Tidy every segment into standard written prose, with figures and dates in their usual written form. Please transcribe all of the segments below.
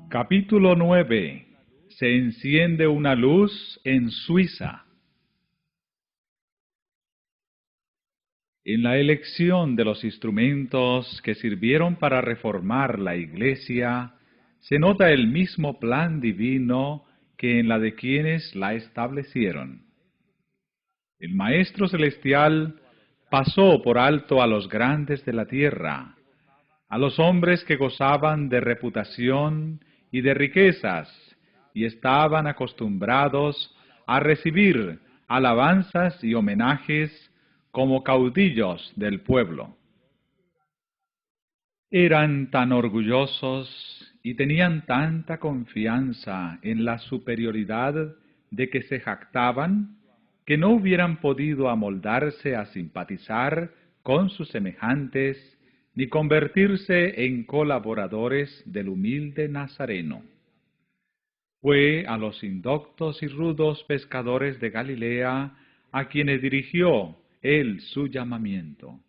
Capítulo 9. Se enciende una luz en Suiza. En la elección de los instrumentos que sirvieron para reformar la Iglesia, se nota el mismo plan divino que en la de quienes la establecieron. El Maestro Celestial pasó por alto a los grandes de la tierra, a los hombres que gozaban de reputación y de riquezas, y estaban acostumbrados a recibir alabanzas y homenajes como caudillos del pueblo. Eran tan orgullosos y tenían tanta confianza en la superioridad de que se jactaban, que no hubieran podido amoldarse a simpatizar con sus semejantes ni convertirse en colaboradores del humilde Nazareno. Fue a los indoctos y rudos pescadores de Galilea a quienes dirigió él su llamamiento.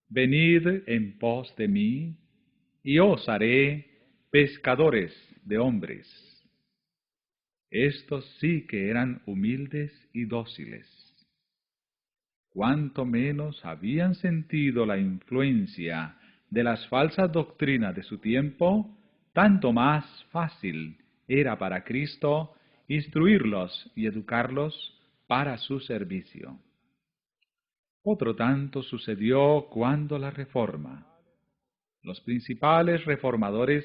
Venid en pos de mí, y os haré pescadores de hombres. Estos sí que eran humildes y dóciles. Cuanto menos habían sentido la influencia de las falsas doctrinas de su tiempo, tanto más fácil era para Cristo instruirlos y educarlos para su servicio. Otro tanto sucedió cuando la Reforma. Los principales reformadores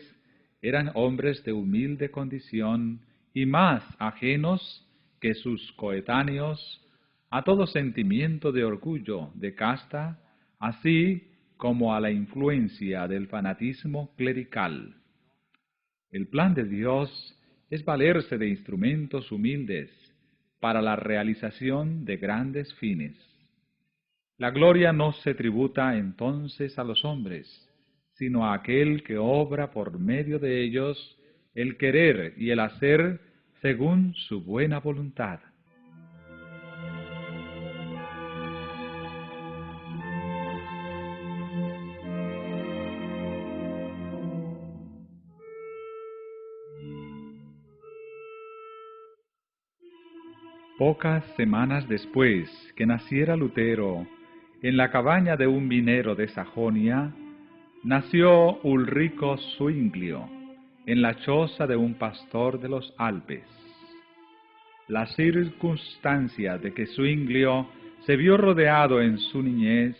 eran hombres de humilde condición y más ajenos que sus coetáneos a todo sentimiento de orgullo, de casta, así como a la influencia del fanatismo clerical. El plan de Dios es valerse de instrumentos humildes para la realización de grandes fines. La gloria no se tributa entonces a los hombres, sino a aquel que obra por medio de ellos el querer y el hacer según su buena voluntad. Pocas semanas después que naciera Lutero, en la cabaña de un minero de Sajonia, nació Ulrico Zwinglio, en la choza de un pastor de los Alpes. La circunstancia de que Zwinglio se vio rodeado en su niñez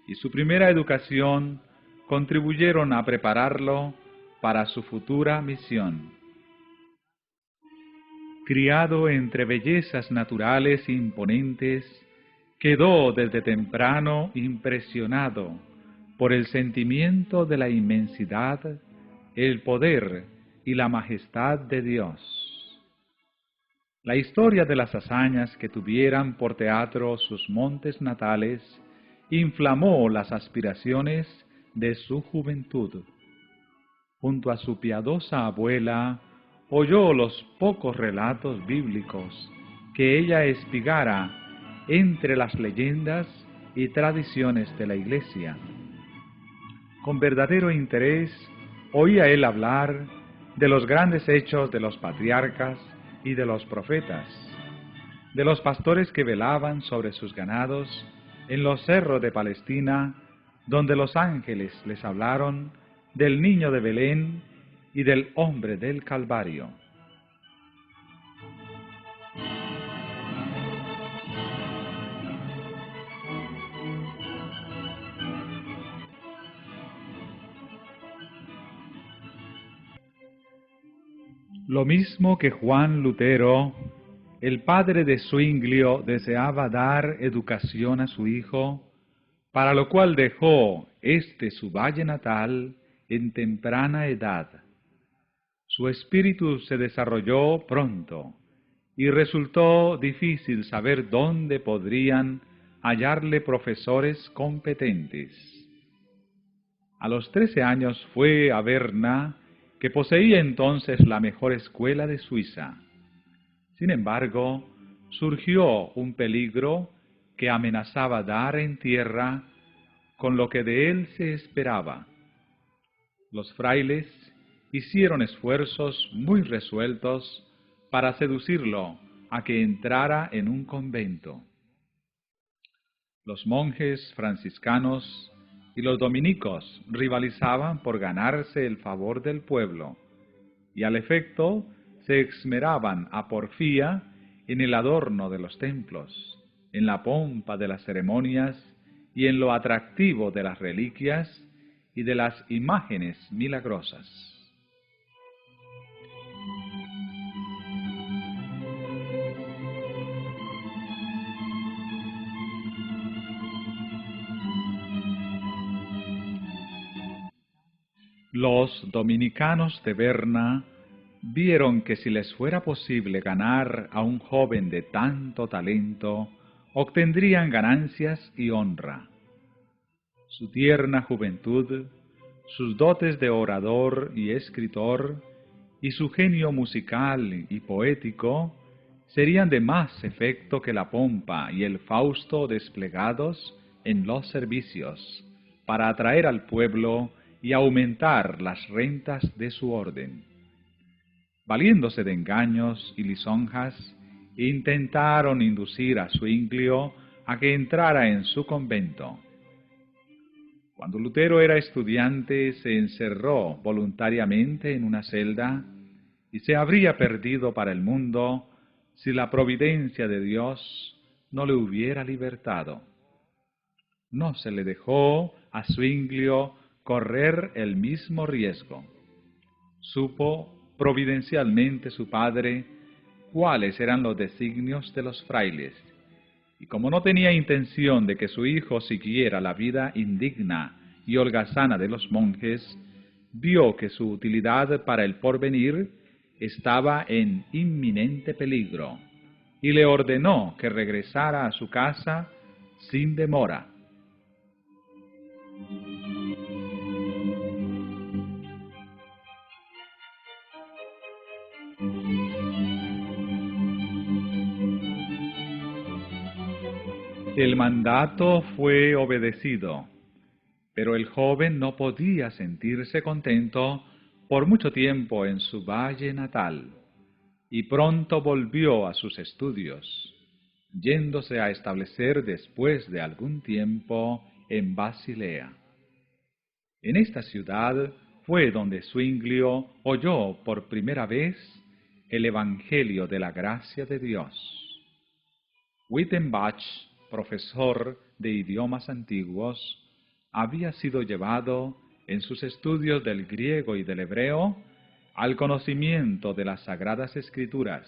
y su primera educación contribuyeron a prepararlo para su futura misión. Criado entre bellezas naturales imponentes, quedó desde temprano impresionado por el sentimiento de la inmensidad, el poder y la majestad de Dios. La historia de las hazañas que tuvieran por teatro sus montes natales inflamó las aspiraciones de su juventud. Junto a su piadosa abuela, oyó los pocos relatos bíblicos que ella espigara entre las leyendas y tradiciones de la Iglesia. Con verdadero interés oía él hablar de los grandes hechos de los patriarcas y de los profetas, de los pastores que velaban sobre sus ganados en los cerros de Palestina, donde los ángeles les hablaron del niño de Belén y del hombre del Calvario. Lo mismo que Juan Lutero, el padre de Zwinglio deseaba dar educación a su hijo, para lo cual dejó su valle natal en temprana edad. Su espíritu se desarrolló pronto y resultó difícil saber dónde podrían hallarle profesores competentes. A los 13 años fue a Berna, que poseía entonces la mejor escuela de Suiza. Sin embargo, surgió un peligro que amenazaba dar en tierra con lo que de él se esperaba. Los frailes hicieron esfuerzos muy resueltos para seducirlo a que entrara en un convento. Los monjes franciscanos y los dominicos rivalizaban por ganarse el favor del pueblo, y al efecto se esmeraban a porfía en el adorno de los templos, en la pompa de las ceremonias y en lo atractivo de las reliquias y de las imágenes milagrosas. Los dominicanos de Berna vieron que si les fuera posible ganar a un joven de tanto talento, obtendrían ganancias y honra. Su tierna juventud, sus dotes de orador y escritor, y su genio musical y poético, serían de más efecto que la pompa y el Fausto desplegados en los servicios, para atraer al pueblo y aumentar las rentas de su orden. Valiéndose de engaños y lisonjas, intentaron inducir a Zwinglio a que entrara en su convento. Cuando Lutero era estudiante, se encerró voluntariamente en una celda y se habría perdido para el mundo si la providencia de Dios no le hubiera libertado. No se le dejó a Zwinglio correr el mismo riesgo. Supo providencialmente su padre cuáles eran los designios de los frailes, y como no tenía intención de que su hijo siguiera la vida indigna y holgazana de los monjes, vio que su utilidad para el porvenir estaba en inminente peligro, y le ordenó que regresara a su casa sin demora. El mandato fue obedecido, pero el joven no podía sentirse contento por mucho tiempo en su valle natal, y pronto volvió a sus estudios, yéndose a establecer después de algún tiempo en Basilea. En esta ciudad fue donde Zwinglio oyó por primera vez el Evangelio de la gracia de Dios. Wittenbach, profesor de idiomas antiguos, había sido llevado en sus estudios del griego y del hebreo al conocimiento de las Sagradas Escrituras,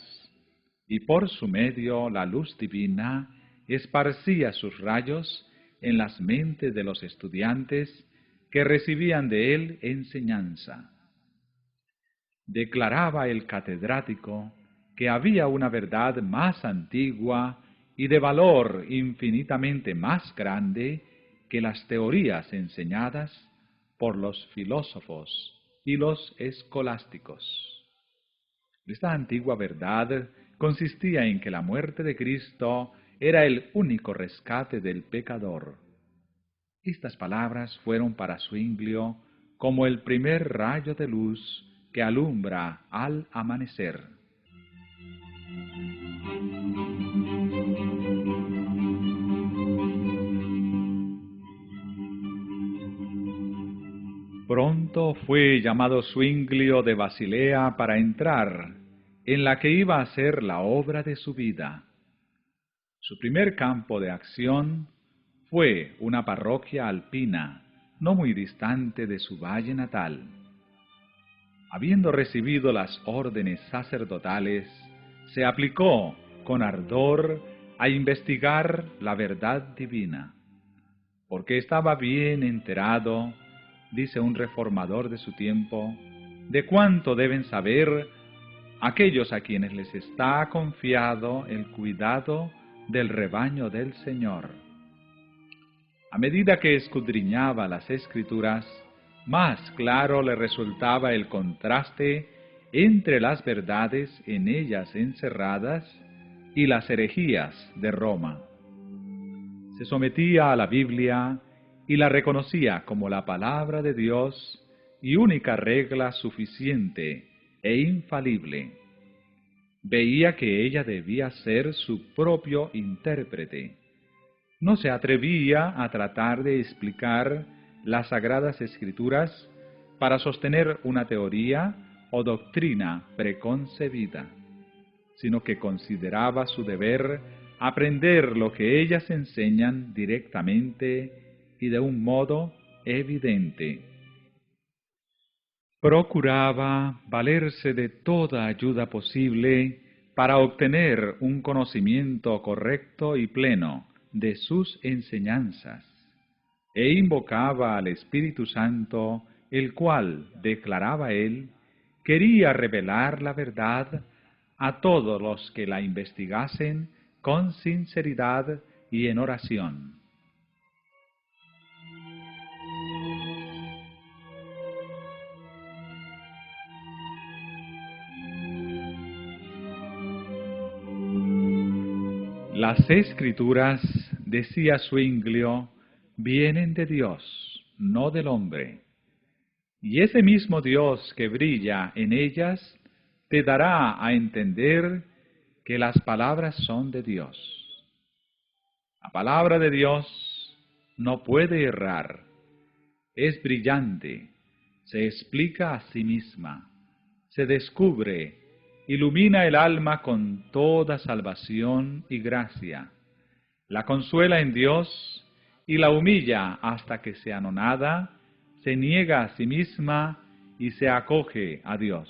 y por su medio la luz divina esparcía sus rayos en las mentes de los estudiantes que recibían de él enseñanza. Declaraba el catedrático que había una verdad más antigua y de valor infinitamente más grande que las teorías enseñadas por los filósofos y los escolásticos. Esta antigua verdad consistía en que la muerte de Cristo era el único rescate del pecador. Estas palabras fueron para Zwinglio como el primer rayo de luz que alumbra al amanecer. Pronto fue llamado Zwinglio de Basilea para entrar en la que iba a ser la obra de su vida. Su primer campo de acción fue una parroquia alpina, no muy distante de su valle natal. Habiendo recibido las órdenes sacerdotales, se aplicó con ardor a investigar la verdad divina, porque estaba bien enterado, dice un reformador de su tiempo, de cuánto deben saber aquellos a quienes les está confiado el cuidado del rebaño del Señor. A medida que escudriñaba las Escrituras, más claro le resultaba el contraste entre las verdades en ellas encerradas y las herejías de Roma. Se sometía a la Biblia y la reconocía como la palabra de Dios y única regla suficiente e infalible. Veía que ella debía ser su propio intérprete. No se atrevía a tratar de explicar las Sagradas Escrituras para sostener una teoría o doctrina preconcebida, sino que consideraba su deber aprender lo que ellas enseñan directamente y de un modo evidente. Procuraba valerse de toda ayuda posible para obtener un conocimiento correcto y pleno de sus enseñanzas, e invocaba al Espíritu Santo, el cual, declaraba él, quería revelar la verdad a todos los que la investigasen con sinceridad y en oración. Las Escrituras, decía Zwinglio, vienen de Dios, no del hombre. Y ese mismo Dios que brilla en ellas te dará a entender que las palabras son de Dios. La palabra de Dios no puede errar, es brillante, se explica a sí misma, se descubre, ilumina el alma con toda salvación y gracia, la consuela en Dios y la humilla hasta que se anonada, se niega a sí misma y se acoge a Dios.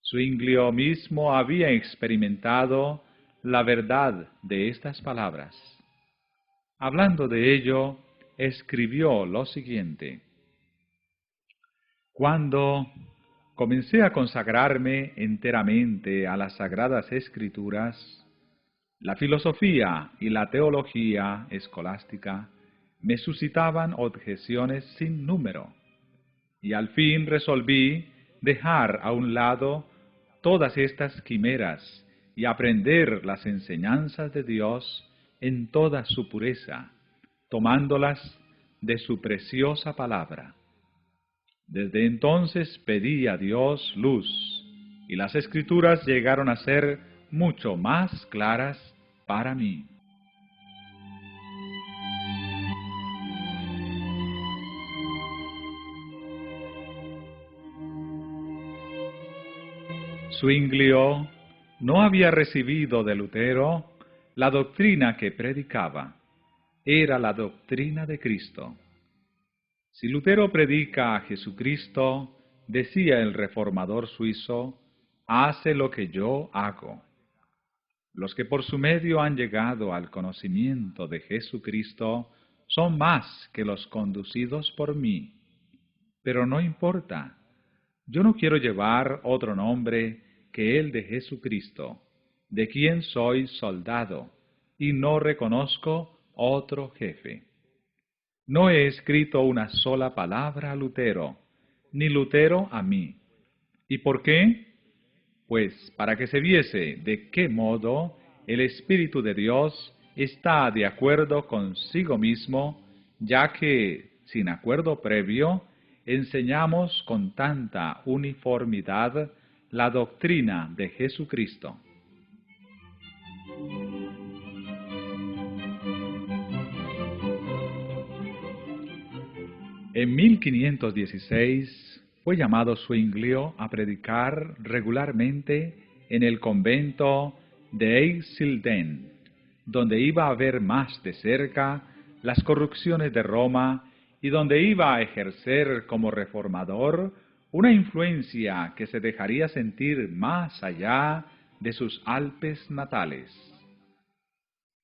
Zwinglio mismo había experimentado la verdad de estas palabras. Hablando de ello, escribió lo siguiente: Cuando comencé a consagrarme enteramente a las Sagradas Escrituras, la filosofía y la teología escolástica me suscitaban objeciones sin número, y al fin resolví dejar a un lado todas estas quimeras y aprender las enseñanzas de Dios en toda su pureza, tomándolas de su preciosa palabra. Desde entonces pedí a Dios luz, y las Escrituras llegaron a ser mucho más claras para mí. Zwinglio no había recibido de Lutero la doctrina que predicaba, era la doctrina de Cristo. Si Lutero predica a Jesucristo, decía el reformador suizo, hace lo que yo hago. Los que por su medio han llegado al conocimiento de Jesucristo son más que los conducidos por mí. Pero no importa, yo no quiero llevar otro nombre que el de Jesucristo, de quien soy soldado, y no reconozco otro jefe. No he escrito una sola palabra a Lutero, ni Lutero a mí. ¿Y por qué? Pues para que se viese de qué modo el Espíritu de Dios está de acuerdo consigo mismo, ya que, sin acuerdo previo, enseñamos con tanta uniformidad la doctrina de Jesucristo. En 1516 fue llamado Zwinglio a predicar regularmente en el convento de Eisleben, donde iba a ver más de cerca las corrupciones de Roma y donde iba a ejercer como reformador una influencia que se dejaría sentir más allá de sus Alpes natales.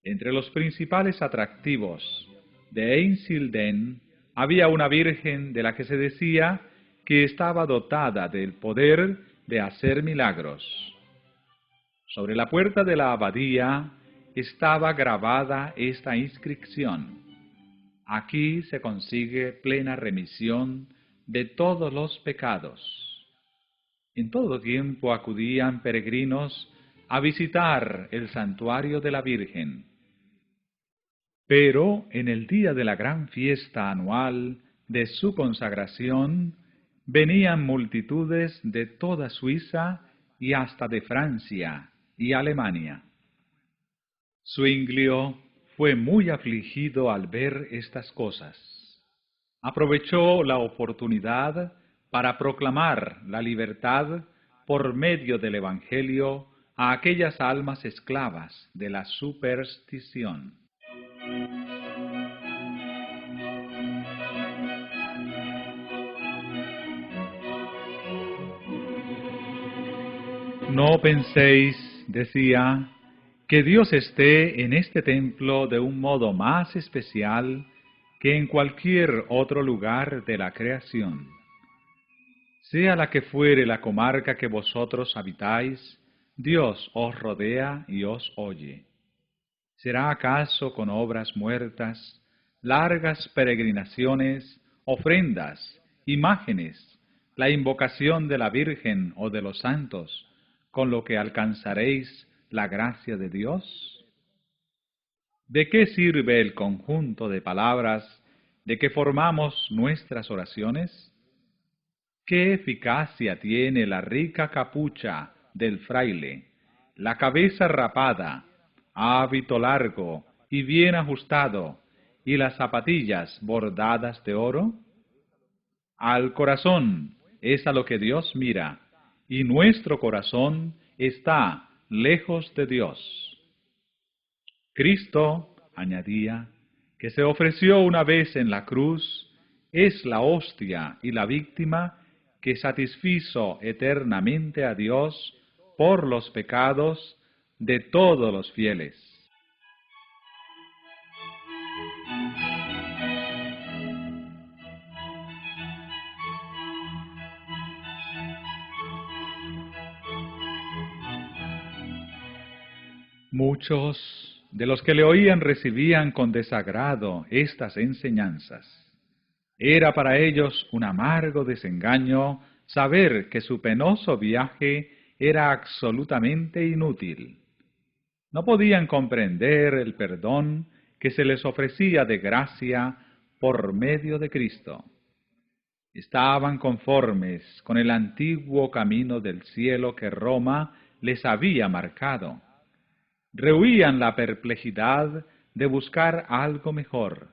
Entre los principales atractivos de Eisleben había una virgen de la que se decía que estaba dotada del poder de hacer milagros. Sobre la puerta de la abadía estaba grabada esta inscripción: aquí se consigue plena remisión de todos los pecados. En todo tiempo acudían peregrinos a visitar el santuario de la Virgen. Pero en el día de la gran fiesta anual de su consagración, venían multitudes de toda Suiza y hasta de Francia y Alemania. Zuinglio fue muy afligido al ver estas cosas. Aprovechó la oportunidad para proclamar la libertad por medio del Evangelio a aquellas almas esclavas de la superstición. No penséis, decía, que Dios esté en este templo de un modo más especial que en cualquier otro lugar de la creación. Sea la que fuere la comarca que vosotros habitáis, Dios os rodea y os oye. ¿Será acaso con obras muertas, largas peregrinaciones, ofrendas, imágenes, la invocación de la Virgen o de los santos, con lo que alcanzaréis la gracia de Dios? ¿De qué sirve el conjunto de palabras de que formamos nuestras oraciones? ¿Qué eficacia tiene la rica capucha del fraile, la cabeza rapada, hábito largo y bien ajustado, y las zapatillas bordadas de oro? Al corazón es a lo que Dios mira, y nuestro corazón está lejos de Dios. Cristo, añadía, que se ofreció una vez en la cruz, es la hostia y la víctima que satisfizo eternamente a Dios por los pecados de todos los fieles. Muchos de los que le oían recibían con desagrado estas enseñanzas. Era para ellos un amargo desengaño saber que su penoso viaje era absolutamente inútil. No podían comprender el perdón que se les ofrecía de gracia por medio de Cristo. Estaban conformes con el antiguo camino del cielo que Roma les había marcado. Rehuían la perplejidad de buscar algo mejor.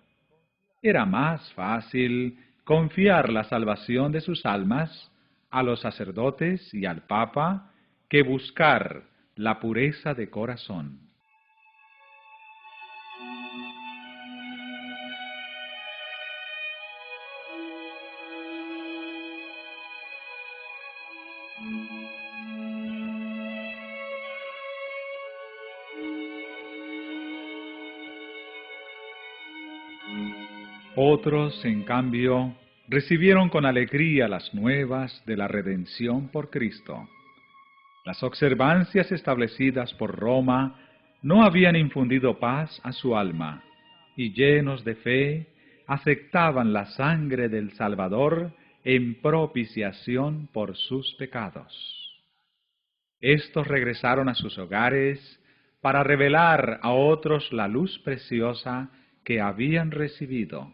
Era más fácil confiar la salvación de sus almas a los sacerdotes y al Papa que buscar la pureza de corazón. Otros, en cambio, recibieron con alegría las nuevas de la redención por Cristo. Las observancias establecidas por Roma no habían infundido paz a su alma, y llenos de fe, aceptaban la sangre del Salvador en propiciación por sus pecados. Estos regresaron a sus hogares para revelar a otros la luz preciosa que habían recibido.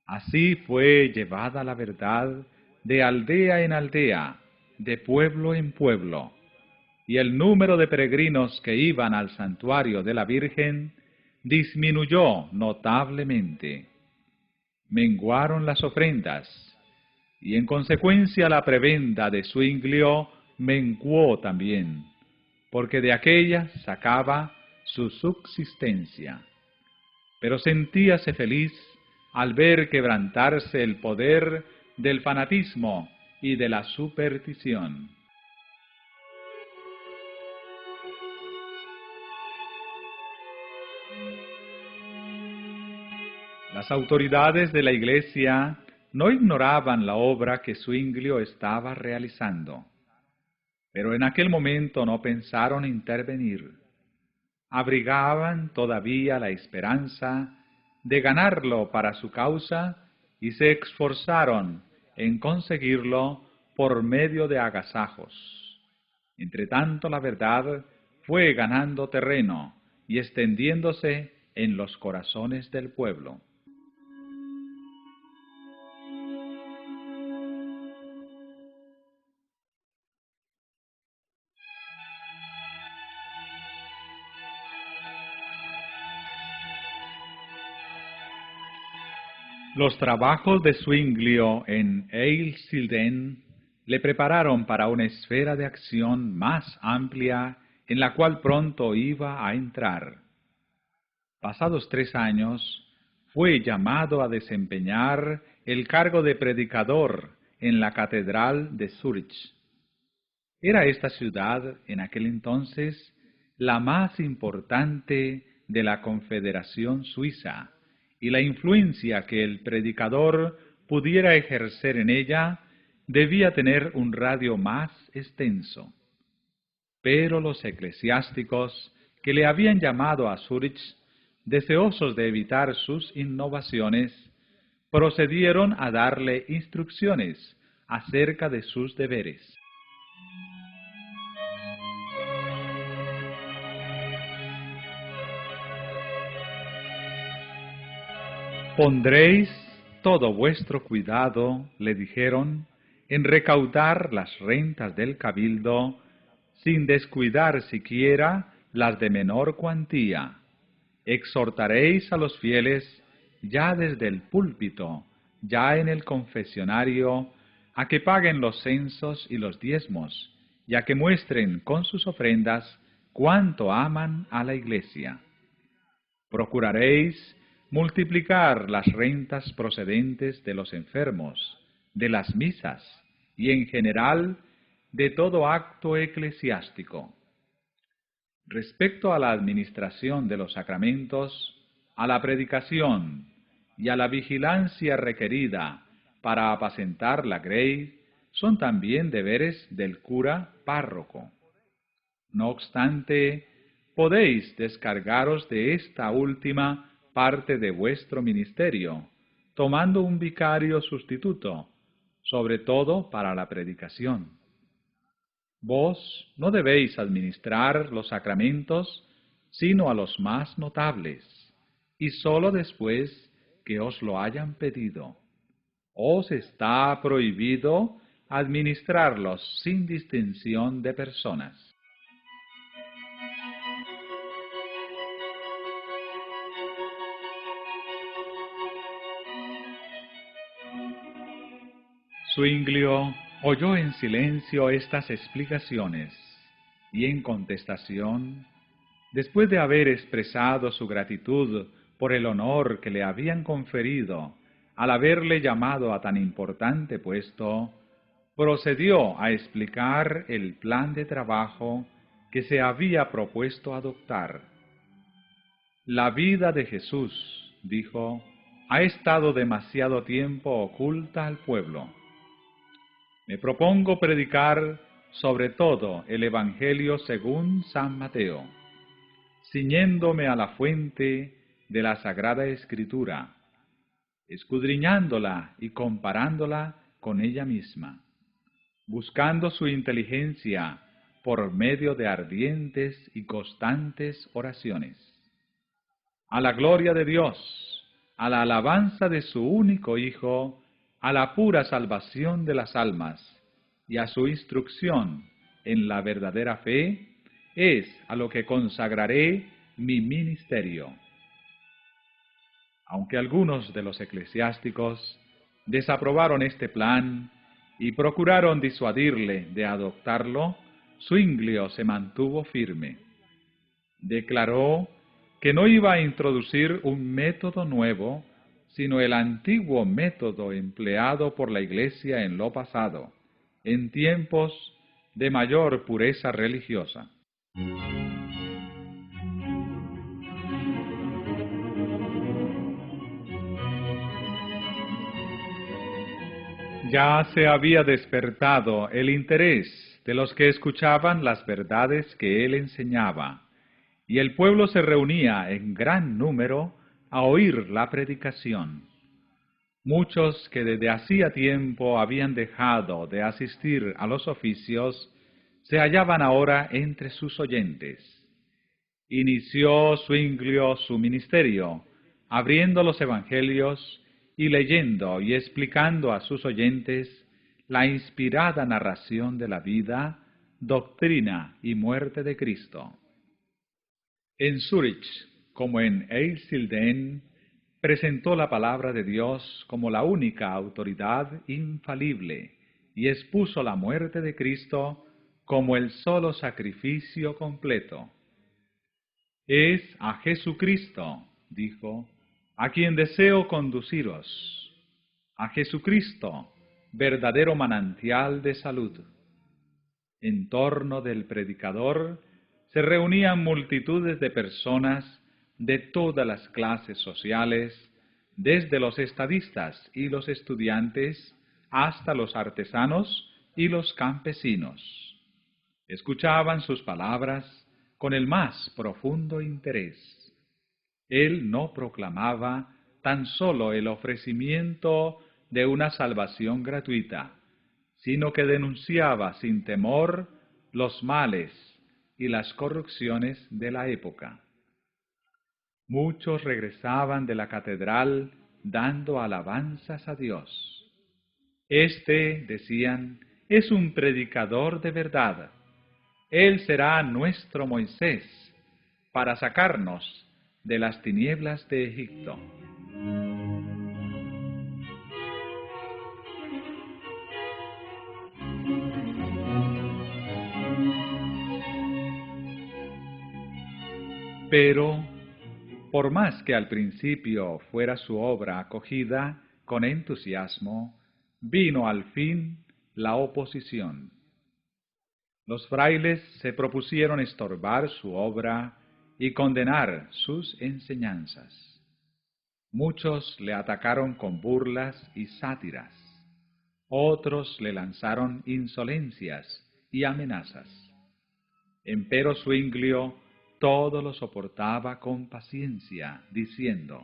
Así fue llevada la verdad de aldea en aldea, de pueblo en pueblo, y el número de peregrinos que iban al santuario de la Virgen disminuyó notablemente. Menguaron las ofrendas, y en consecuencia la prebenda de Zuinglio menguó también, porque de aquella sacaba su subsistencia. Pero sentíase feliz al ver quebrantarse el poder del fanatismo y de la superstición. Las autoridades de la Iglesia no ignoraban la obra que Zuinglio estaba realizando, pero en aquel momento no pensaron intervenir. Abrigaban todavía la esperanza de ganarlo para su causa y se esforzaron en conseguirlo por medio de agasajos. Entretanto, la verdad fue ganando terreno y extendiéndose en los corazones del pueblo. Los trabajos de Zwinglio en Eisleben le prepararon para una esfera de acción más amplia en la cual pronto iba a entrar. Pasados 3 años, fue llamado a desempeñar el cargo de predicador en la Catedral de Zúrich. Era esta ciudad, en aquel entonces, la más importante de la Confederación Suiza, y la influencia que el predicador pudiera ejercer en ella debía tener un radio más extenso. Pero los eclesiásticos que le habían llamado a Zúrich, deseosos de evitar sus innovaciones, procedieron a darle instrucciones acerca de sus deberes. Pondréis todo vuestro cuidado, le dijeron, en recaudar las rentas del cabildo, sin descuidar siquiera las de menor cuantía. Exhortaréis a los fieles, ya desde el púlpito, ya en el confesionario, a que paguen los censos y los diezmos, y a que muestren con sus ofrendas cuánto aman a la Iglesia. Procuraréis multiplicar las rentas procedentes de los enfermos, de las misas y en general de todo acto eclesiástico. Respecto a la administración de los sacramentos, a la predicación y a la vigilancia requerida para apacentar la grey, son también deberes del cura párroco. No obstante, podéis descargaros de esta última parte de vuestro ministerio, tomando un vicario sustituto, sobre todo para la predicación. Vos no debéis administrar los sacramentos sino a los más notables, y sólo después que os lo hayan pedido. Os está prohibido administrarlos sin distinción de personas. Zwinglio oyó en silencio estas explicaciones y en contestación, después de haber expresado su gratitud por el honor que le habían conferido al haberle llamado a tan importante puesto, procedió a explicar el plan de trabajo que se había propuesto adoptar. La vida de Jesús, dijo, ha estado demasiado tiempo oculta al pueblo. Me propongo predicar sobre todo el Evangelio según San Mateo, ciñéndome a la fuente de la Sagrada Escritura, escudriñándola y comparándola con ella misma, buscando su inteligencia por medio de ardientes y constantes oraciones. A la gloria de Dios, a la alabanza de su único Hijo, a la pura salvación de las almas y a su instrucción en la verdadera fe, es a lo que consagraré mi ministerio. Aunque algunos de los eclesiásticos desaprobaron este plan y procuraron disuadirle de adoptarlo, Zwinglio se mantuvo firme. Declaró que no iba a introducir un método nuevo, sino el antiguo método empleado por la Iglesia en lo pasado, en tiempos de mayor pureza religiosa. Ya se había despertado el interés de los que escuchaban las verdades que él enseñaba, y el pueblo se reunía en gran número a oír la predicación. Muchos que desde hacía tiempo habían dejado de asistir a los oficios se hallaban ahora entre sus oyentes. Inició Zwinglio su ministerio, abriendo los evangelios y leyendo y explicando a sus oyentes la inspirada narración de la vida, doctrina y muerte de Cristo. En Zúrich, como en Eisleben, presentó la palabra de Dios como la única autoridad infalible y expuso la muerte de Cristo como el solo sacrificio completo. Es a Jesucristo, dijo, a quien deseo conduciros, a Jesucristo, verdadero manantial de salud. En torno del predicador se reunían multitudes de personas de todas las clases sociales, desde los estadistas y los estudiantes hasta los artesanos y los campesinos. Escuchaban sus palabras con el más profundo interés. Él no proclamaba tan solo el ofrecimiento de una salvación gratuita, sino que denunciaba sin temor los males y las corrupciones de la época. Muchos regresaban de la catedral dando alabanzas a Dios. Este, decían, es un predicador de verdad. Él será nuestro Moisés para sacarnos de las tinieblas de Egipto. Pero, por más que al principio fuera su obra acogida con entusiasmo, vino al fin la oposición. Los frailes se propusieron estorbar su obra y condenar sus enseñanzas. Muchos le atacaron con burlas y sátiras. Otros le lanzaron insolencias y amenazas. Empero Zuinglio todo lo soportaba con paciencia, diciendo: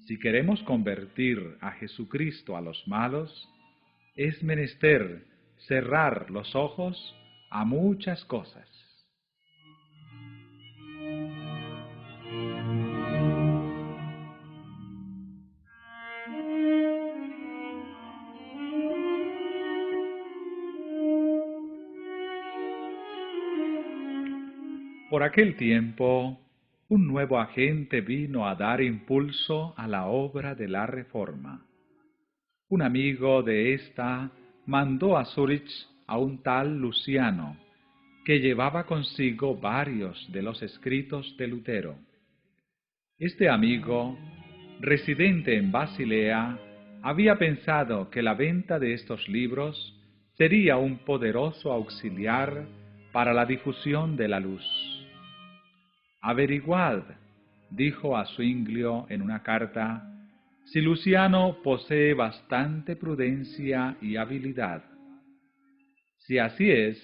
si queremos convertir a Jesucristo a los malos, es menester cerrar los ojos a muchas cosas. Por aquel tiempo, un nuevo agente vino a dar impulso a la obra de la reforma. Un amigo de ésta mandó a Zúrich a un tal Luciano, que llevaba consigo varios de los escritos de Lutero. Este amigo, residente en Basilea, había pensado que la venta de estos libros sería un poderoso auxiliar para la difusión de la luz. Averiguad, dijo a Zuinglio en una carta, si Luciano posee bastante prudencia y habilidad. Si así es,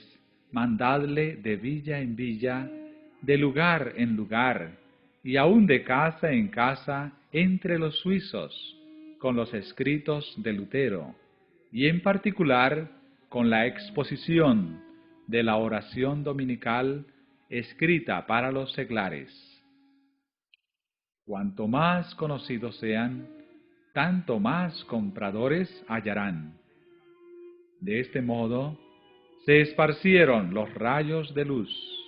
mandadle de villa en villa, de lugar en lugar, y aun de casa en casa entre los suizos, con los escritos de Lutero, y en particular con la exposición de la oración dominical escrita para los seglares. Cuanto más conocidos sean, tanto más compradores hallarán. De este modo, se esparcieron los rayos de luz.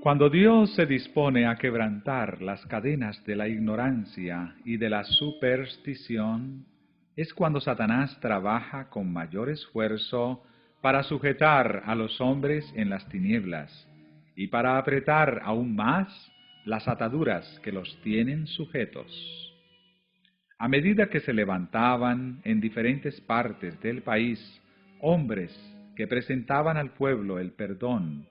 Cuando Dios se dispone a quebrantar las cadenas de la ignorancia y de la superstición, es cuando Satanás trabaja con mayor esfuerzo para sujetar a los hombres en las tinieblas y para apretar aún más las ataduras que los tienen sujetos. A medida que se levantaban en diferentes partes del país hombres que presentaban al pueblo el perdón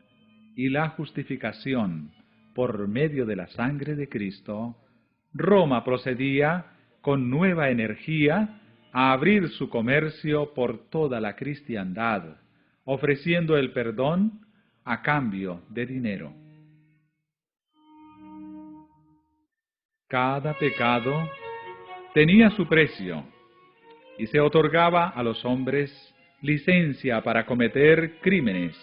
y la justificación por medio de la sangre de Cristo, Roma procedía con nueva energía a abrir su comercio por toda la cristiandad, ofreciendo el perdón a cambio de dinero. Cada pecado tenía su precio y se otorgaba a los hombres licencia para cometer crímenes,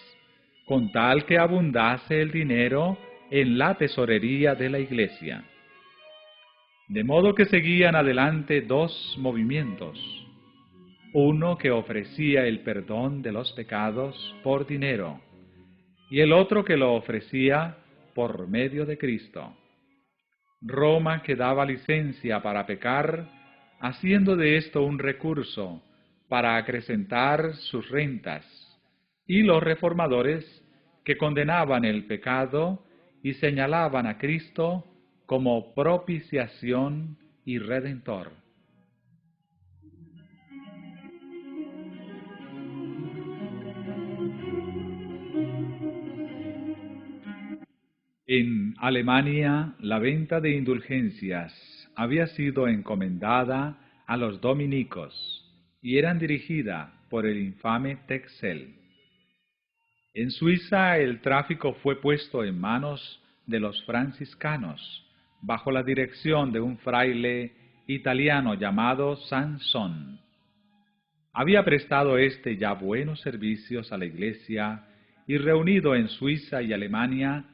con tal que abundase el dinero en la tesorería de la Iglesia. De modo que seguían adelante dos movimientos. uno que ofrecía el perdón de los pecados por dinero, y el otro que lo ofrecía por medio de Cristo. Roma que daba licencia para pecar, haciendo de esto un recurso para acrecentar sus rentas, y los reformadores que condenaban el pecado y señalaban a Cristo como propiciación y redentor. En Alemania, la venta de indulgencias había sido encomendada a los dominicos y eran dirigida por el infame Texel. En Suiza, el tráfico fue puesto en manos de los franciscanos, bajo la dirección de un fraile italiano llamado Sansón. Había prestado éste ya buenos servicios a la Iglesia y reunido en Suiza y Alemania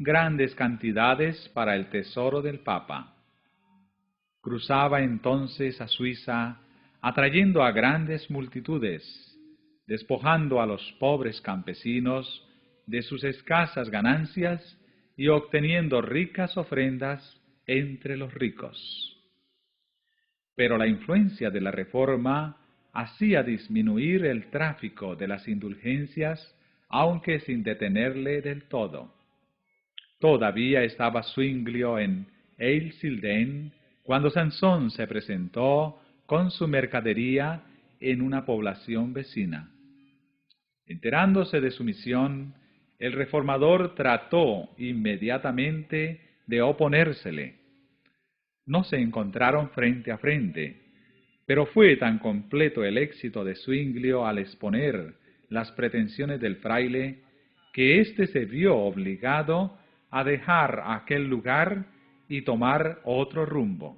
grandes cantidades para el tesoro del Papa. Cruzaba entonces a Suiza, atrayendo a grandes multitudes, despojando a los pobres campesinos de sus escasas ganancias y obteniendo ricas ofrendas entre los ricos. Pero la influencia de la Reforma hacía disminuir el tráfico de las indulgencias, aunque sin detenerle del todo. Todavía estaba Zwinglio en Eisleben cuando Sansón se presentó con su mercadería en una población vecina. Enterándose de su misión, el reformador trató inmediatamente de oponérsele. No se encontraron frente a frente, pero fue tan completo el éxito de Zwinglio al exponer las pretensiones del fraile, que éste se vio obligado a dejar aquel lugar y tomar otro rumbo.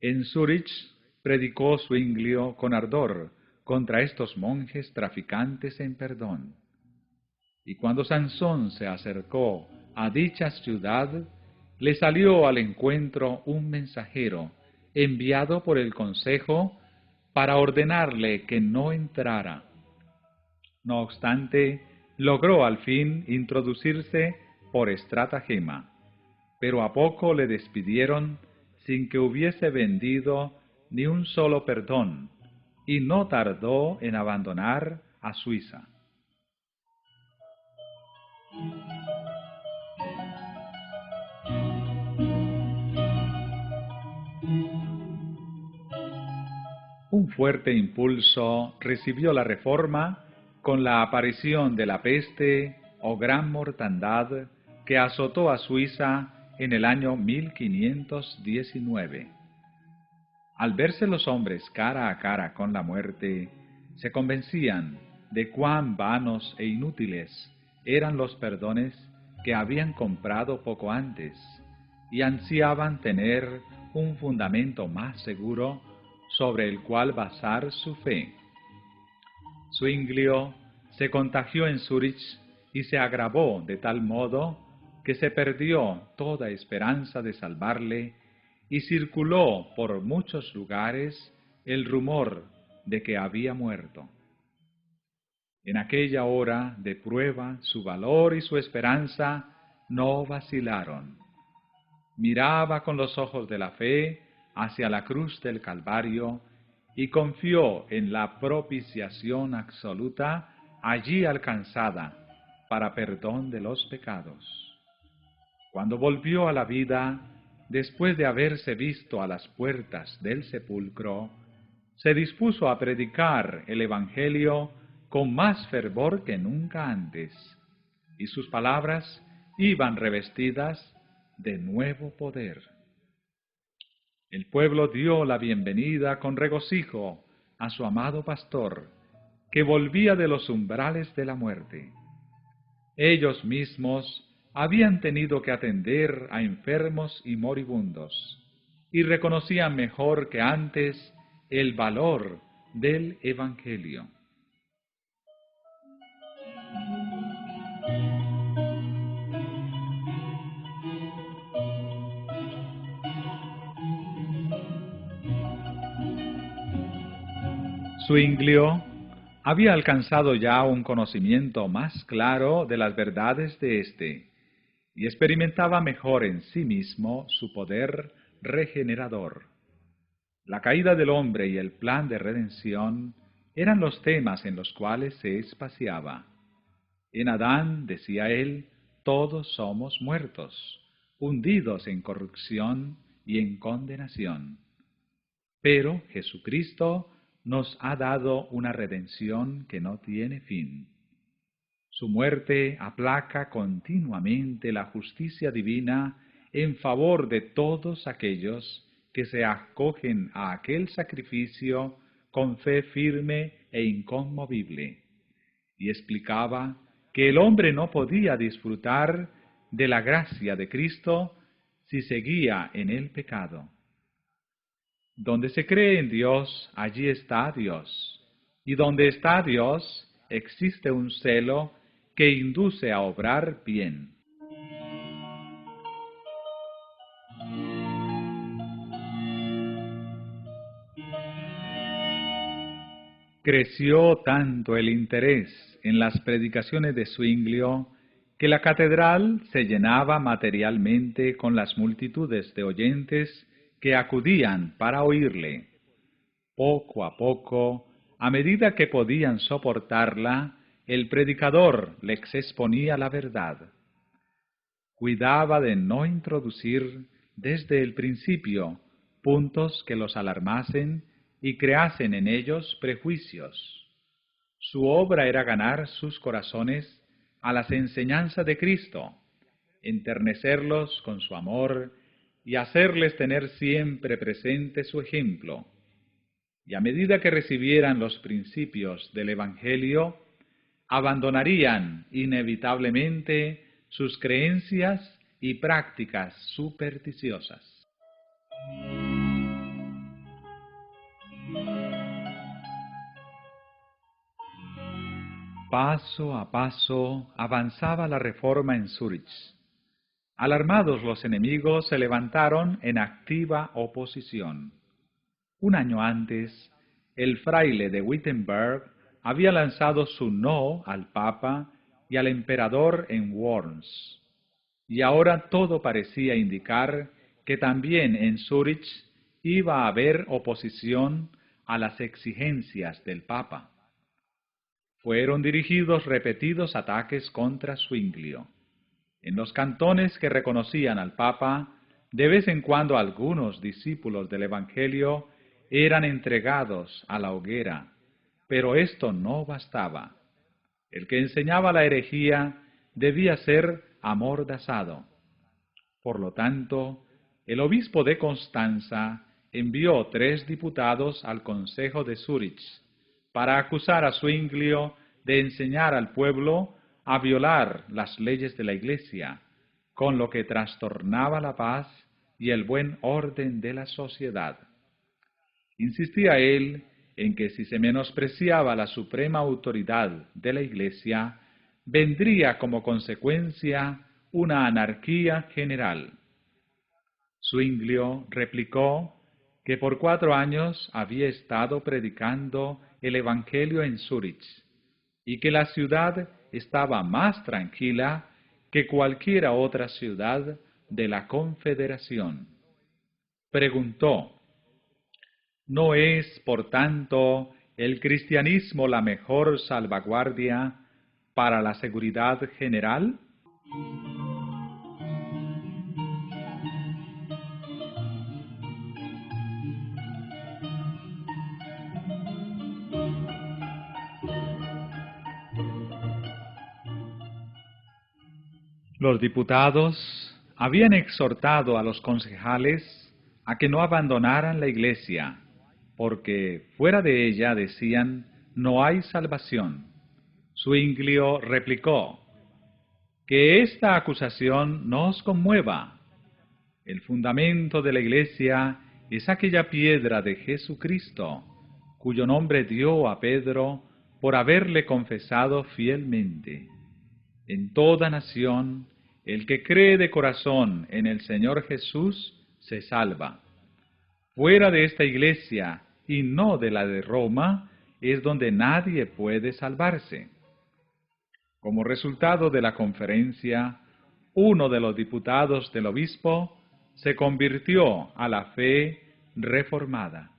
En Zúrich predicó Zwinglio con ardor contra estos monjes traficantes en perdón. Y cuando Sansón se acercó a dicha ciudad, le salió al encuentro un mensajero enviado por el consejo para ordenarle que no entrara. No obstante, logró al fin introducirse por estratagema, pero a poco le despidieron sin que hubiese vendido ni un solo perdón, y no tardó en abandonar a Suiza. Un fuerte impulso recibió la Reforma con la aparición de la peste o gran mortandad que azotó a Suiza en el año 1519. Al verse los hombres cara a cara con la muerte, se convencían de cuán vanos e inútiles eran los perdones que habían comprado poco antes, y ansiaban tener un fundamento más seguro sobre el cual basar su fe. Zwinglio se contagió en Zúrich y se agravó de tal modo que se perdió toda esperanza de salvarle y circuló por muchos lugares el rumor de que había muerto. En aquella hora de prueba, su valor y su esperanza no vacilaron. Miraba con los ojos de la fe hacia la cruz del Calvario y confió en la propiciación absoluta allí alcanzada para perdón de los pecados. Cuando volvió a la vida, después de haberse visto a las puertas del sepulcro, se dispuso a predicar el Evangelio con más fervor que nunca antes, y sus palabras iban revestidas de nuevo poder. El pueblo dio la bienvenida con regocijo a su amado pastor, que volvía de los umbrales de la muerte. Ellos mismos habían tenido que atender a enfermos y moribundos, y reconocían mejor que antes el valor del Evangelio. Zwinglio había alcanzado ya un conocimiento más claro de las verdades de éste y experimentaba mejor en sí mismo su poder regenerador. La caída del hombre y el plan de redención eran los temas en los cuales se espaciaba. En Adán, decía él, todos somos muertos, hundidos en corrupción y en condenación. Pero Jesucristo nos ha dado una redención que no tiene fin. Su muerte aplaca continuamente la justicia divina en favor de todos aquellos que se acogen a aquel sacrificio con fe firme e inconmovible. Y explicaba que el hombre no podía disfrutar de la gracia de Cristo si seguía en el pecado. Donde se cree en Dios, allí está Dios. Y donde está Dios, existe un celo que induce a obrar bien. Creció tanto el interés en las predicaciones de Zwinglio que la catedral se llenaba materialmente con las multitudes de oyentes que acudían para oírle. Poco a poco, a medida que podían soportarla, el predicador les exponía la verdad. Cuidaba de no introducir desde el principio puntos que los alarmasen y creasen en ellos prejuicios. Su obra era ganar sus corazones a las enseñanzas de Cristo, enternecerlos con su amor y hacerles tener siempre presente su ejemplo. Y a medida que recibieran los principios del Evangelio, abandonarían inevitablemente sus creencias y prácticas supersticiosas. Paso a paso avanzaba la reforma en Zúrich. Alarmados los enemigos se levantaron en activa oposición. Un año antes, el fraile de Wittenberg había lanzado su no al Papa y al emperador en Worms. Y ahora todo parecía indicar que también en Zúrich iba a haber oposición a las exigencias del Papa. Fueron dirigidos repetidos ataques contra Zwinglio. En los cantones que reconocían al Papa, de vez en cuando algunos discípulos del Evangelio eran entregados a la hoguera, pero esto no bastaba. El que enseñaba la herejía debía ser amordazado. Por lo tanto, el obispo de Constanza envió 3 diputados al Consejo de Zúrich para acusar a Zwinglio de enseñar al pueblo a violar las leyes de la Iglesia, con lo que trastornaba la paz y el buen orden de la sociedad. Insistía él en que si se menospreciaba la suprema autoridad de la Iglesia, vendría como consecuencia una anarquía general. Zwinglio replicó que por 4 años había estado predicando el Evangelio en Zúrich y que la ciudad estaba más tranquila que cualquier otra ciudad de la Confederación. Preguntó: ¿no es, por tanto, el cristianismo la mejor salvaguardia para la seguridad general? Los diputados habían exhortado a los concejales a que no abandonaran la Iglesia, porque fuera de ella, decían, no hay salvación. Zwinglio replicó: que esta acusación no os conmueva. El fundamento de la Iglesia es aquella piedra de Jesucristo, cuyo nombre dio a Pedro por haberle confesado fielmente. En toda nación, el que cree de corazón en el Señor Jesús se salva. Fuera de esta Iglesia y no de la de Roma, es donde nadie puede salvarse. Como resultado de la conferencia, uno de los diputados del obispo se convirtió a la fe reformada.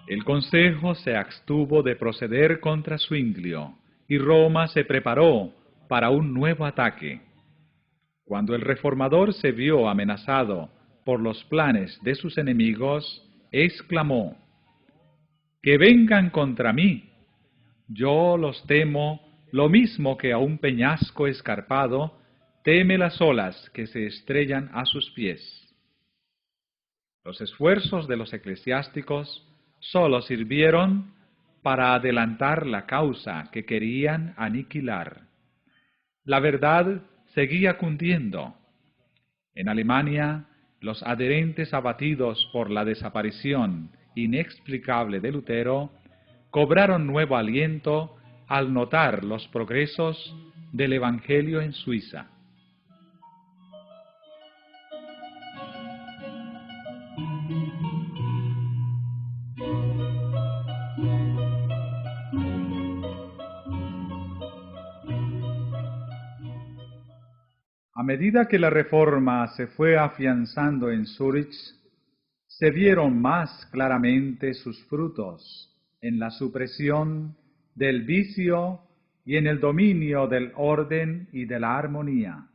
El consejo se abstuvo de proceder contra Zuinglio y Roma se preparó para un nuevo ataque. Cuando el reformador se vio amenazado por los planes de sus enemigos, exclamó: «¡Que vengan contra mí! Yo los temo lo mismo que a un peñasco escarpado teme las olas que se estrellan a sus pies». Los esfuerzos de los eclesiásticos sólo sirvieron para adelantar la causa que querían aniquilar. La verdad seguía cundiendo. En Alemania, los adherentes abatidos por la desaparición inexplicable de Lutero cobraron nuevo aliento al notar los progresos del Evangelio en Suiza. A medida que la reforma se fue afianzando en Zúrich, se vieron más claramente sus frutos en la supresión del vicio y en el dominio del orden y de la armonía.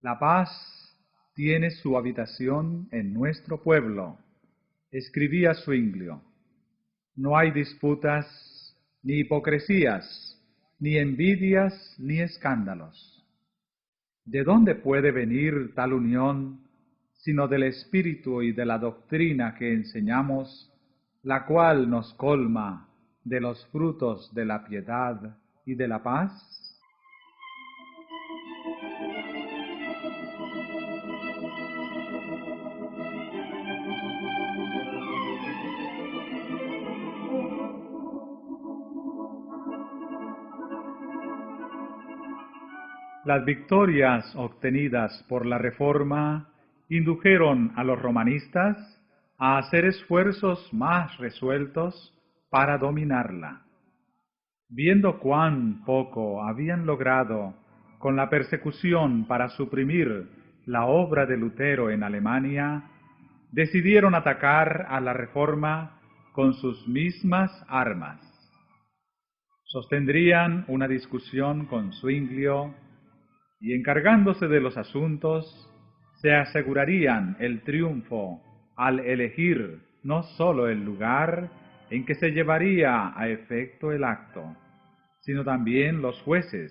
La paz tiene su habitación en nuestro pueblo, escribía Zuinglio. No hay disputas, ni hipocresías, ni envidias, ni escándalos. ¿De dónde puede venir tal unión, sino del espíritu y de la doctrina que enseñamos, la cual nos colma de los frutos de la piedad y de la paz? Las victorias obtenidas por la Reforma indujeron a los romanistas a hacer esfuerzos más resueltos para dominarla. Viendo cuán poco habían logrado con la persecución para suprimir la obra de Lutero en Alemania, decidieron atacar a la Reforma con sus mismas armas. Sostendrían una discusión con Zuinglio y, encargándose de los asuntos, se asegurarían el triunfo al elegir no sólo el lugar en que se llevaría a efecto el acto, sino también los jueces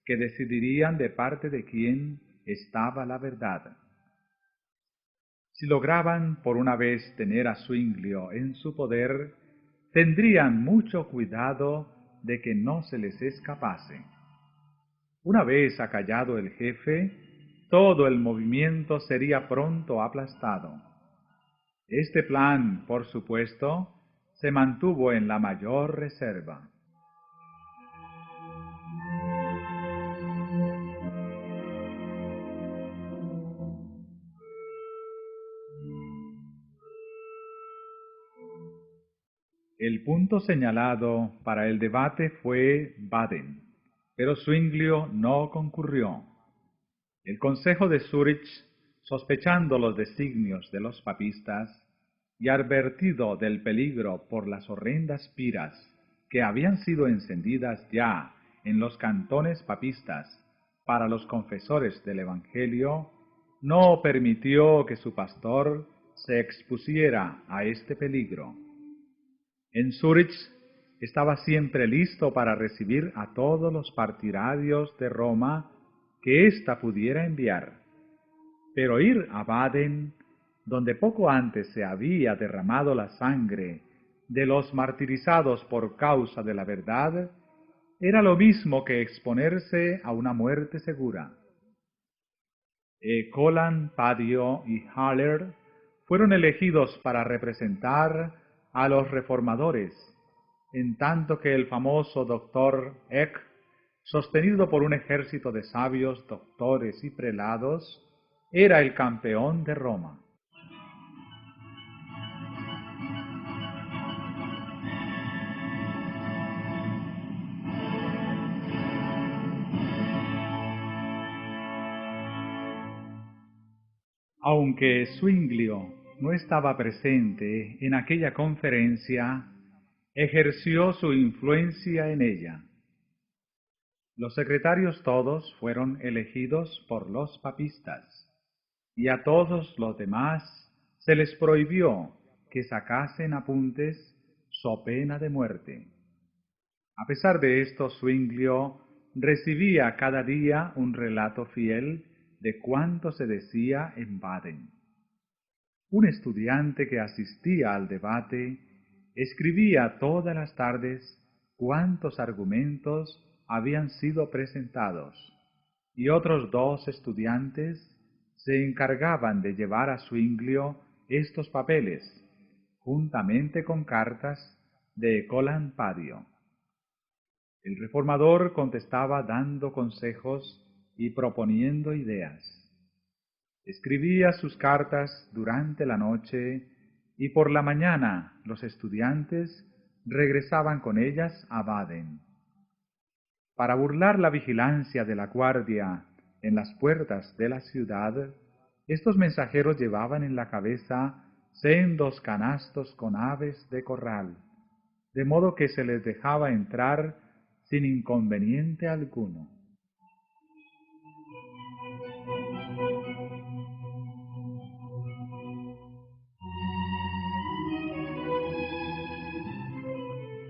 que decidirían de parte de quién estaba la verdad. Si lograban por una vez tener a Zuinglio en su poder, tendrían mucho cuidado de que no se les escapase. Una vez acallado el jefe, todo el movimiento sería pronto aplastado. Este plan, por supuesto, se mantuvo en la mayor reserva. El punto señalado para el debate fue Baden, pero Zuinglio no concurrió. El Consejo de Zúrich, sospechando los designios de los papistas y advertido del peligro por las horrendas piras que habían sido encendidas ya en los cantones papistas para los confesores del Evangelio, no permitió que su pastor se expusiera a este peligro. En Zúrich estaba siempre listo para recibir a todos los partidarios de Roma que ésta pudiera enviar. Pero ir a Baden, donde poco antes se había derramado la sangre de los martirizados por causa de la verdad, era lo mismo que exponerse a una muerte segura. Colin, Padio y Haller fueron elegidos para representar a los reformadores, en tanto que el famoso doctor Eck, sostenido por un ejército de sabios, doctores y prelados, era el campeón de Roma. Aunque Zwinglio no estaba presente en aquella conferencia, ejerció su influencia en ella. Los secretarios todos fueron elegidos por los papistas, y a todos los demás se les prohibió que sacasen apuntes so pena de muerte. A pesar de esto, Zwinglio recibía cada día un relato fiel de cuanto se decía en Baden. Un estudiante que asistía al debate escribía todas las tardes cuántos argumentos habían sido presentados, y otros dos estudiantes se encargaban de llevar a Zwinglio estos papeles, juntamente con cartas de Colampadio. El reformador contestaba dando consejos y proponiendo ideas. Escribía sus cartas durante la noche y por la mañana los estudiantes regresaban con ellas a Baden. Para burlar la vigilancia de la guardia en las puertas de la ciudad, estos mensajeros llevaban en la cabeza sendos canastos con aves de corral, de modo que se les dejaba entrar sin inconveniente alguno.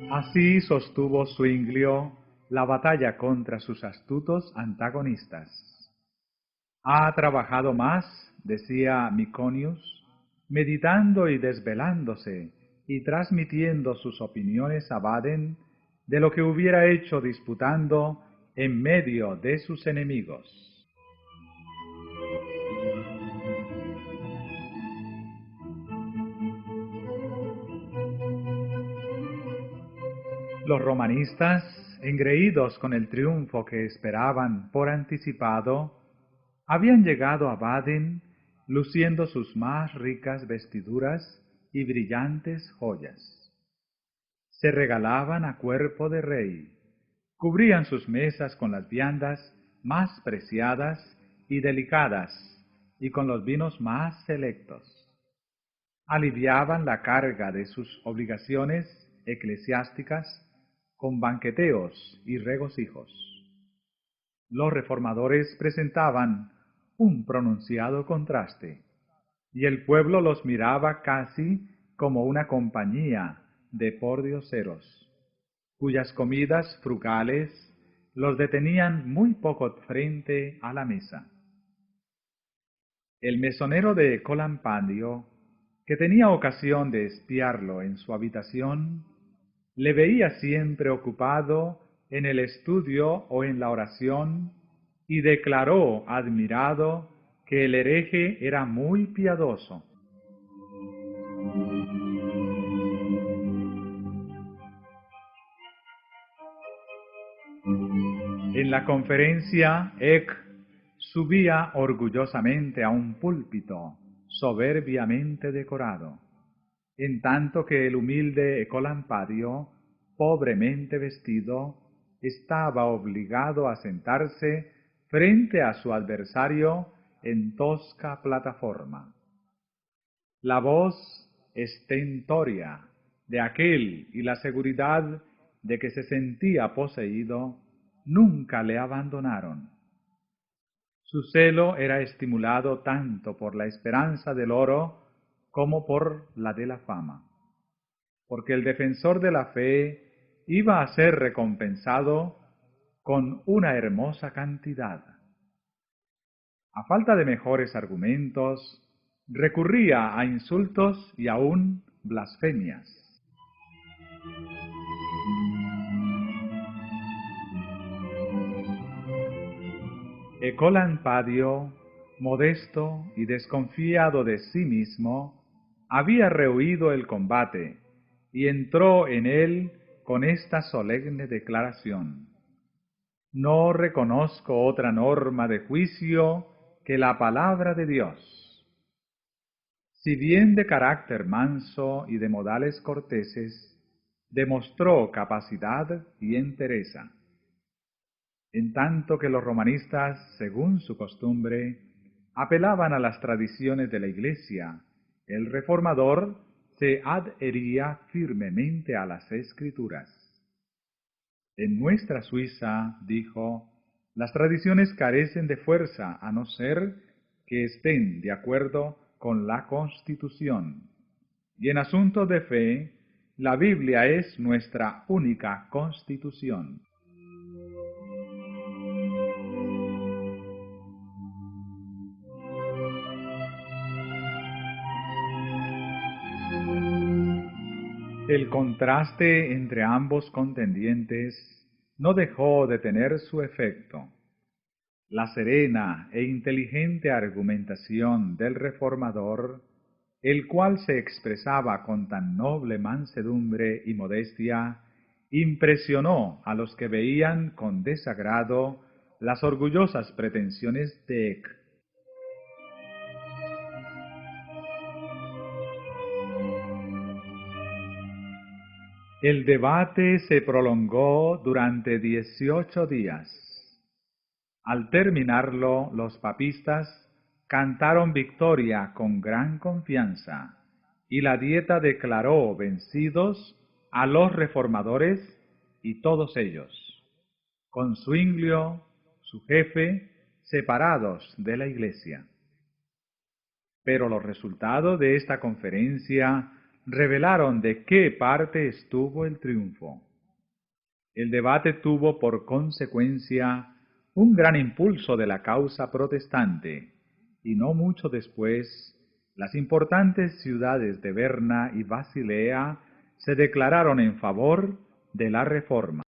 Así sostuvo Zwinglio la batalla contra sus astutos antagonistas. Ha trabajado más, decía Miconius, meditando y desvelándose y transmitiendo sus opiniones a Baden, de lo que hubiera hecho disputando en medio de sus enemigos. Los romanistas, engreídos con el triunfo que esperaban por anticipado, habían llegado a Baden luciendo sus más ricas vestiduras y brillantes joyas. Se regalaban a cuerpo de rey, cubrían sus mesas con las viandas más preciadas y delicadas y con los vinos más selectos. Aliviaban la carga de sus obligaciones eclesiásticas con banqueteos y regocijos. Los reformadores presentaban un pronunciado contraste, y el pueblo los miraba casi como una compañía de pordioseros, cuyas comidas frugales los detenían muy poco frente a la mesa. El mesonero de Colampadio, que tenía ocasión de espiarlo en su habitación, le veía siempre ocupado en el estudio o en la oración, y declaró admirado que el hereje era muy piadoso. En la conferencia, Eck subía orgullosamente a un púlpito soberbiamente decorado, en tanto que el humilde Colampadio, pobremente vestido, estaba obligado a sentarse frente a su adversario en tosca plataforma. La voz estentórea de aquel y la seguridad de que se sentía poseído nunca le abandonaron. Su celo era estimulado tanto por la esperanza del oro como por la de la fama, porque el defensor de la fe iba a ser recompensado con una hermosa cantidad. A falta de mejores argumentos, recurría a insultos y aún blasfemias. Colampadio, modesto y desconfiado de sí mismo, había rehuido el combate y entró en él con esta solemne declaración: no reconozco otra norma de juicio que la palabra de Dios. Si bien de carácter manso y de modales corteses, demostró capacidad y entereza. En tanto que los romanistas, según su costumbre, apelaban a las tradiciones de la Iglesia, el reformador se adhería firmemente a las Escrituras. En nuestra Suiza, dijo, las tradiciones carecen de fuerza a no ser que estén de acuerdo con la Constitución. Y en asuntos de fe, la Biblia es nuestra única Constitución. El contraste entre ambos contendientes no dejó de tener su efecto. La serena e inteligente argumentación del reformador, el cual se expresaba con tan noble mansedumbre y modestia, impresionó a los que veían con desagrado las orgullosas pretensiones de Eck. El debate se prolongó durante 18 días. Al terminarlo, los papistas cantaron victoria con gran confianza, y la Dieta declaró vencidos a los reformadores y todos ellos, con Zwinglio, su jefe, separados de la Iglesia. Pero los resultados de esta conferencia revelaron de qué parte estuvo el triunfo. El debate tuvo por consecuencia un gran impulso de la causa protestante, y no mucho después, las importantes ciudades de Berna y Basilea se declararon en favor de la Reforma.